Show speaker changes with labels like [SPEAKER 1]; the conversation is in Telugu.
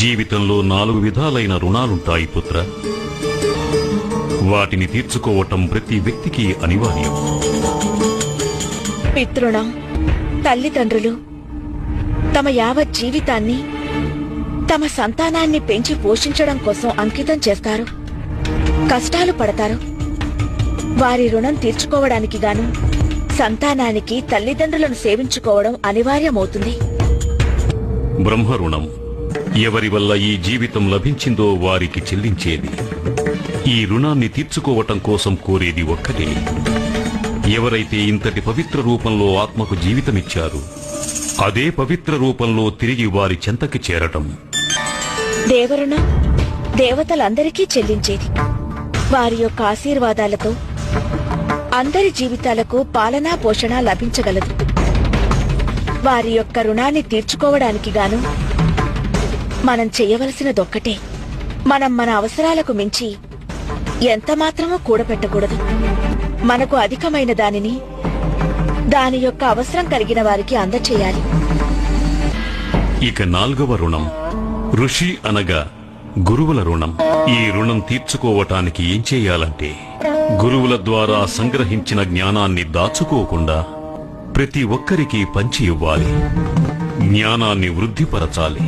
[SPEAKER 1] జీవితంలో 4 విధాలైన రుణాలుంటాయి పుత్ర. వాటిని తీర్చుకోవటం ప్రతి వ్యక్తికి అనివార్యం.
[SPEAKER 2] పితృణం. తల్లిదండ్రులు తమ యావత్ జీవితాన్ని తమ సంతానాన్ని పెంచి పోషించడం కోసం అంకితం చేస్తారు, కష్టాలు పడతారు. వారి రుణం తీర్చుకోవడానికి గాను సంతానానికి తల్లిదండ్రులను సేవించుకోవడం అనివార్యమవుతుంది.
[SPEAKER 1] బ్రహ్మరుణం. ఎవరి వల్ల ఈ జీవితం లభించిందో వారికి చెల్లించేది. ఈ రుణాన్ని తీర్చుకోవటం కోసం కోరేది ఒక్కటే. ఎవరైతే ఇంతటి పవిత్ర రూపంలో ఆత్మకు జీవితమిచ్చారు, అదే పవిత్ర రూపంలో తిరిగి వారి చెంతకి చేరటం.
[SPEAKER 2] దేవరుణం దేవతలందరికీ చెల్లించేది. వారి యొక్క ఆశీర్వాదాలతో అందరి జీవితాలకు పాలనా పోషణ లభించగలదు. వారి యొక్క రుణాన్ని తీర్చుకోవడానికి గాను మనం చెయ్యవలసినదొక్కటే. మనం మన అవసరాలకు మించి ఎంతమాత్రమూ కూడబెట్టకూడదు. మనకు అధికమైన దానిని దాని యొక్క అవసరం కలిగిన వారికి అందచేయాలి.
[SPEAKER 1] ఇక 4వ రుణం ఋషి అనగా గురువుల రుణం. ఈ రుణం తీర్చుకోవటానికి ఏం చేయాలంటే, గురువుల ద్వారా సంగ్రహించిన జ్ఞానాన్ని దాచుకోకుండా ప్రతి ఒక్కరికి పంచి ఇవ్వాలి. జ్ఞానాన్ని వృద్ధిపరచాలి.